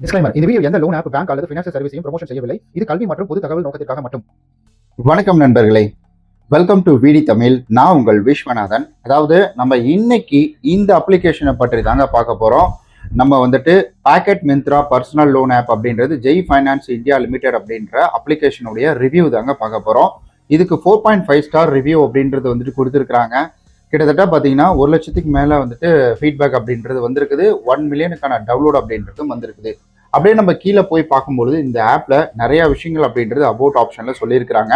Disclaimer: இந்த video எந்த loan app, bank அல்லது ஃபினான்ஷியல் சர்வீஸையும் ப்ரமோஷன் செய்யவில்லை. இது கல்வி மற்றும் பொது தகவல் நோக்கத்திற்காக மட்டும். வணக்கம் நண்பர்களே, வெல்கம் டு விடி தமிழ். நான் உங்கள் விஸ்வநாதன். அதாவது நம்ம இன்னைக்கு இந்த அப்ளிகேஷனை பற்றி தாங்க பார்க்க போகிறோம். நம்ம வந்துட்டு pocket Myntra personal loan app அப்படின்றது ஜெய் ஃபைனான்ஸ் இந்தியா லிமிடெட் அப்படின்ற அப்ளிகேஷனுடைய ரிவ்யூ தாங்க பார்க்க போகிறோம். இதுக்கு 4.5 ஸ்டார் ரிவ்யூ அப்படின்றது வந்துட்டு கொடுத்துருக்குறாங்க. கிட்டத்தட்ட பார்த்தீங்கன்னா 1 லட்சத்துக்கு மேலே வந்துட்டு ஃபீட்பேக் அப்படின்றது வந்திருக்குது. 1 மில்லியனுக்கான டவுன்லோட் அப்படின்றதும் வந்திருக்குது. அப்படியே நம்ம கீழே போய் பார்க்கும்பொழுது இந்த ஆப்பில் நிறைய விஷயங்கள் அப்படின்றது அபவுட் ஆப்ஷனில் சொல்லியிருக்கிறாங்க.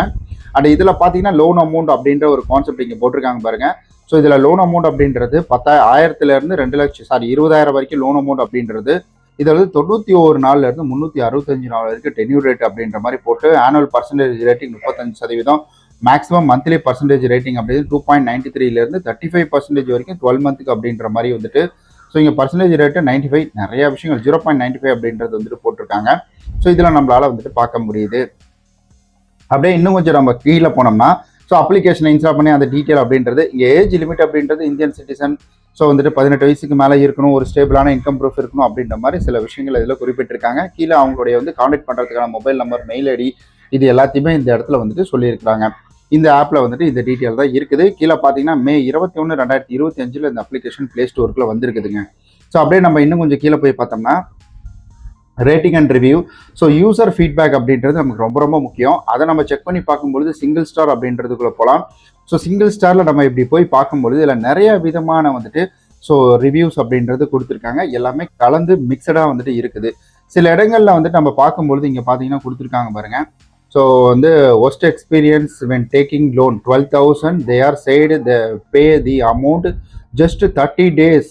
அண்ட் இதில் பார்த்தீங்கன்னா லோன் அமௌண்ட் அப்படின்ற ஒரு கான்செப்ட் இங்கே போட்டிருக்காங்க பாருங்க. ஸோ இதில் லோன் அமௌண்ட் அப்படின்றது 10,000 2 லட்சம் 20,000 வரைக்கும் லோன் அமௌண்ட் அப்படின்றது. இதில் வந்து 91 நாள்லேருந்து 365 நாள் வரைக்கும் டென்யூர் ரேட் அப்படின்ற மாதிரி போட்டு annual percentage rating 35%, maximum monthly percentage rating அப்படின்றது 2.93லேருந்து 35% வரைக்கும் 12 மந்த்துக்கு அப்படின்ற மாதிரி வந்துட்டு. ஸோ இங்கே பர்சன்டேஜ் ரேட்டு 95, நிறைய விஷயங்கள் 0.95 அப்படின்றது வந்துட்டு போட்டிருக்காங்க. ஸோ இதில் நம்மளால வந்துட்டு பார்க்க முடியுது. அப்படியே இன்னும் கொஞ்சம் நம்ம கீழே போனோம்னா, ஸோ அப்ளிகேஷனை இன்ஸ்டால் பண்ணி அந்த டீட்டெயில் அப்படின்றது இங்கே ஏஜ் லிமிட் அப்படின்றது இந்தியன் சிட்டிசன். ஸோ வந்துட்டு 18 வயசுக்கு மேலே இருக்கணும், ஒரு ஸ்டேபிளான இன்கம் ப்ரூஃப் இருக்கணும் அப்படின்ற மாதிரி சில விஷயங்கள் இதில் குறிப்பிட்டிருக்காங்க. கீழே அவங்களுடைய வந்து கான்டாக்ட் பண்ணுறதுக்கான மொபைல் நம்பர், மெயில் ஐடி, இது எல்லாத்தையுமே இந்த இடத்துல வந்துட்டு சொல்லியிருக்கிறாங்க. இந்த ஆப்பில் வந்துட்டு இந்த டீட்டெயில் தான் இருக்குது. கீழே பார்த்தீங்கன்னா May 21, 2025 இந்த அப்ளிகேஷன் ப்ளே ஸ்டோருக்குள்ள வந்திருக்குதுங்க. ஸோ அப்படியே நம்ம இன்னும் கொஞ்சம் கீழே போய் பார்த்தோம்னா rating and review. So user feedback அப்படின்றது நமக்கு ரொம்ப ரொம்ப முக்கியம். அதை நம்ம செக் பண்ணி பார்க்கும்பொழுது சிங்கிள் ஸ்டார் அப்படின்றதுக்குள்ளே போகலாம். ஸோ சிங்கிள் ஸ்டாரில் நம்ம இப்படி போய் பார்க்கும்பொழுது இதில் நிறைய விதமான வந்துட்டு ஸோ ரிவ்யூஸ் அப்படின்றது கொடுத்துருக்காங்க. எல்லாமே கலந்து மிக்சடாக வந்துட்டு இருக்குது. சில இடங்களில் வந்துட்டு நம்ம பார்க்கும்பொழுது இங்கே பார்த்தீங்கன்னா கொடுத்துருக்காங்க பாருங்கள். ஸோ வந்து worst experience when taking loan 12,000, they are said they pay the amount just 30 days.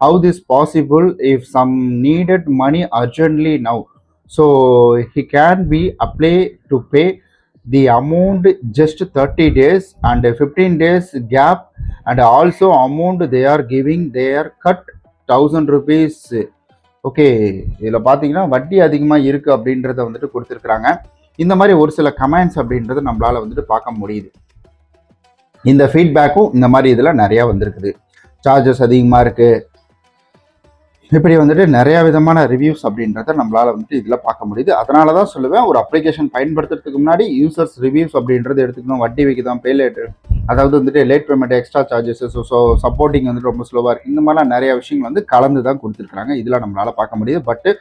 How this possible if some needed money urgently now? So he can be apply to pay the amount just 30 days and 15 days gap, and also amount they are giving they are cut 1,000 rupees. Okay, இதில் பார்த்தீங்கன்னா வட்டி அதிகமாக இருக்குது அப்படின்றத வந்துட்டு கொடுத்துருக்குறாங்க. இந்த மாதிரி ஒரு சில கமெண்ட்ஸ் அப்படின்றது நம்மளால வந்துட்டு பார்க்க முடியுது. இந்த ஃபீட்பேக்கும் இந்த மாதிரி இதில் நிறையா வந்திருக்குது. சார்ஜஸ் அதிகமாக இருக்குது, இப்படி வந்துட்டு நிறைய விதமான ரிவ்யூஸ் அப்படின்றத நம்மளால வந்துட்டு இதில் பார்க்க முடியுது. அதனால தான் சொல்லுவேன், ஒரு அப்ளிகேஷன் பயன்படுத்துறதுக்கு முன்னாடி யூசர்ஸ் ரிவ்யூஸ் அப்படின்றது எடுத்துக்கணும். வட்டி வைக்குதான், பே லேட்டு, அதாவது வந்துட்டு late payment, extra charges, so supporting வந்துட்டு ரொம்ப ஸ்லோவாக இருக்குது, இந்த மாதிரிலாம் நிறைய விஷயங்கள் வந்து கலந்து தான் கொடுத்துருக்குறாங்க. இதில் நம்மளால பார்க்க முடியுது. பட்டு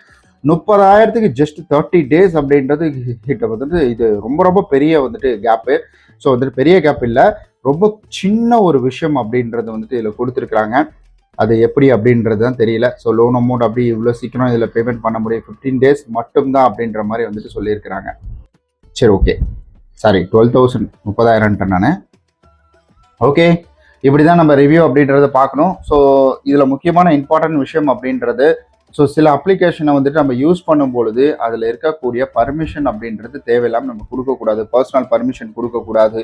30,000க்கு ஜஸ்ட் 30 டேஸ் அப்படின்றது கிட்ட வந்துட்டு இது ரொம்ப ரொம்ப பெரிய வந்துட்டு கேப்பு. ஸோ வந்துட்டு பெரிய கேப் இல்லை, ரொம்ப சின்ன ஒரு விஷயம் அப்படின்றது வந்துட்டு இதில் கொடுத்துருக்குறாங்க. அது எப்படி அப்படின்றது தான் தெரியல. ஸோ லோன் அமௌண்ட் அப்படி இவ்வளோ சீக்கிரம் இதில் பேமெண்ட் பண்ண முடியும், 15 டேஸ் மட்டும்தான் அப்படின்ற மாதிரி வந்துட்டு சொல்லியிருக்கிறாங்க. சரி, ஓகே, சாரி 12,000 30,000 நான். ஓகே, இப்படி தான் நம்ம ரிவ்யூ அப்படின்றத பார்க்கணும். ஸோ இதில் முக்கியமான இம்பார்ட்டன்ட் விஷயம் அப்படின்றது, ஸோ சில அப்ளிகேஷனை வந்துட்டு நம்ம யூஸ் பண்ணும்பொழுது அதில் இருக்கக்கூடிய பர்மிஷன் அப்படின்றது தேவையில்லாமல் நம்ம கொடுக்கக்கூடாது. பர்சனல் பர்மிஷன் கொடுக்கக்கூடாது,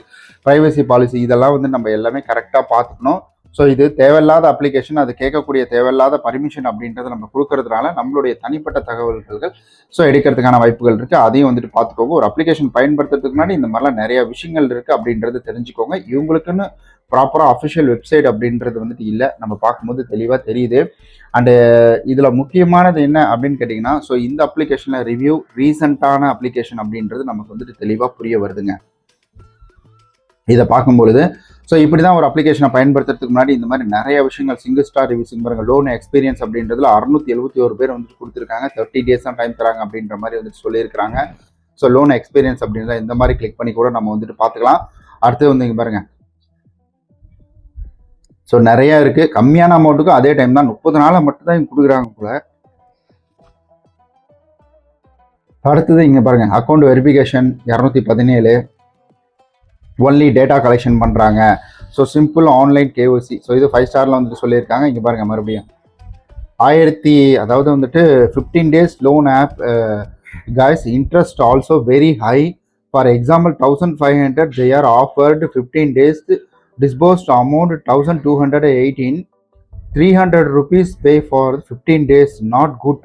ப்ரைவசி பாலிசி, இதெல்லாம் வந்து நம்ம எல்லாமே கரெக்டாக பார்த்துக்கணும். ஸோ இது தேவையில்லாத அப்ளிகேஷன், அது கேட்கக்கூடிய தேவையில்லாத பர்மிஷன் அப்படின்றத நம்ம கொடுக்கறதுனால நம்மளுடைய தனிப்பட்ட தகவல்கள் ஸோ எடுக்கிறதுக்கான வாய்ப்புகள் இருக்குது. அதையும் வந்துட்டு பார்த்துக்கோங்க. ஒரு அப்ளிகேஷன் பயன்படுத்துறதுக்கு முன்னாடி இந்த மாதிரிலாம் நிறைய விஷயங்கள் இருக்குது அப்படின்றது தெரிஞ்சுக்கோங்க. இவங்களுக்குன்னு ப்ராப்பராக அஃபிஷியல் வெப்சைட் அப்படின்றது வந்துட்டு இல்லை, நம்ம பார்க்கும்போது தெளிவாக தெரியுது. அண்டு இதில் முக்கியமானது என்ன அப்படின்னு கேட்டிங்கன்னா, ஸோ இந்த அப்ளிகேஷனில் ரிவ்யூ ரீசெண்டான அப்ளிகேஷன் அப்படின்றது நமக்கு வந்துட்டு தெளிவாக புரிய வருதுங்க இதை பார்க்கும்பொழுது. ஸோ இப்படி தான் ஒரு அப்ளிகேஷனை பயன்படுத்துறதுக்கு முன்னாடி இந்த மாதிரி நிறைய விஷயங்கள் சிங்கிள் ஸ்டார் ரிவ்யூஸ் பாருங்க. லோன் எக்ஸ்பீரியன்ஸ் அப்படின்றதுல 671 பேர் வந்துட்டு கொடுத்துருக்காங்க. 30 டேஸ் தான் டைம் தராங்க அப்படின்ற மாதிரி வந்துட்டு சொல்லியிருக்கிறாங்க. ஸோ லோன் எக்ஸ்பீரியன்ஸ் அப்படின்றத இந்த மாதிரி கிளிக் பண்ணி கூட நம்ம வந்துட்டு பார்த்துக்கலாம். அடுத்து வந்து இங்கே பாருங்க, ஸோ நிறையா இருக்குது. கம்மியான அமௌண்ட்டுக்கும் அதே டைம் தான் 30 நாளை மட்டும் தான் கொடுக்குறாங்க போல. அடுத்தது இங்கே பாருங்கள், account verification 217, only data collection பண்ணுறாங்க. So simple online KYC. So இது 5 ஸ்டாரில் வந்துட்டு சொல்லியிருக்காங்க. இங்கே பாருங்கள், மறுபடியும் 1000, அதாவது வந்துட்டு 15 days loan app guys, interest also very high. For example 1,500 they are offered 15 days disbursed amount 1,218, 300 rupees pay for 15 days, not good.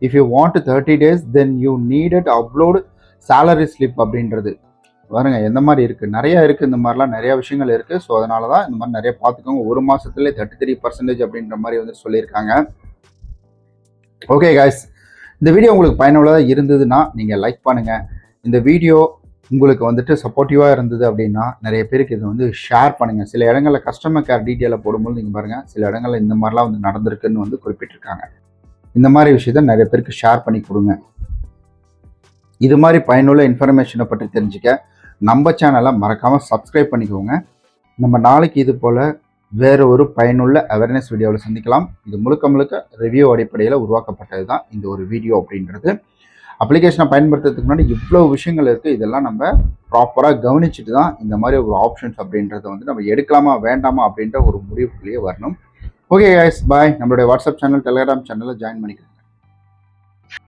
If you want 30 days then you needed upload salary slip அப்படின்றது பாருங்க. எந்த மாதிரி இருக்குது, நிறையா இருக்குது, இந்த மாதிரிலாம் நிறையா விஷயங்கள் இருக்குது. ஸோ அதனால தான் இந்த மாதிரி நிறைய பார்த்துக்கோங்க. ஒரு மாதத்துலேயே 33% அப்படின்ற மாதிரி வந்து சொல்லியிருக்காங்க. ஓகே காய்ஸ், இந்த வீடியோ உங்களுக்கு பயனுள்ளதாக இருந்ததுன்னா நீங்கள் லைக் பண்ணுங்கள். இந்த வீடியோ உங்களுக்கு வந்துட்டு சப்போர்ட்டிவாக இருந்தது அப்படின்னா நிறைய பேருக்கு இதை வந்து ஷேர் பண்ணுங்கள். சில இடங்களில் கஸ்டமர் கேர் டீட்டெயிலை போடும்போது நீங்கள் பாருங்கள், சில இடங்களில் இந்த மாதிரிலாம் வந்து நடந்திருக்குன்னு வந்து குறிப்பிட்டிருக்காங்க. இந்த மாதிரி விஷயத்த நிறைய பேருக்கு ஷேர் பண்ணி கொடுங்க. இது மாதிரி பயனுள்ள இன்ஃபர்மேஷனை பற்றி தெரிஞ்சுக்க நம்ம சேனலை மறக்காமல் சப்ஸ்கிரைப் பண்ணிக்கோங்க. நம்ம நாளைக்கு இது போல் வேறு ஒரு பயனுள்ள அவேர்னஸ் வீடியோவில் சந்திக்கலாம். இது முழுக்க முழுக்க ரிவ்யூ அடிப்படையில் உருவாக்கப்பட்டது தான் இந்த ஒரு வீடியோ அப்படின்றது. அப்ளிகேஷனை பயன்படுத்துறதுக்கு முன்னாடி இவ்வளோ விஷயங்கள் இருக்குது. இதெல்லாம் நம்ம ப்ராப்பராக கவனிச்சுட்டு தான் இந்த மாதிரி ஒரு ஆப்ஷன்ஸ் அப்படின்றத வந்து நம்ம எடுக்கலாமா வேண்டாமா அப்படின்ற ஒரு முடிவுக்குள்ளேயே வரணும். ஓகே கைஸ், பாய். நம்மளுடைய வாட்ஸ்அப் சேனல், டெலிகிராம் சேனலில் ஜாயின் பண்ணிக்கிறேன்.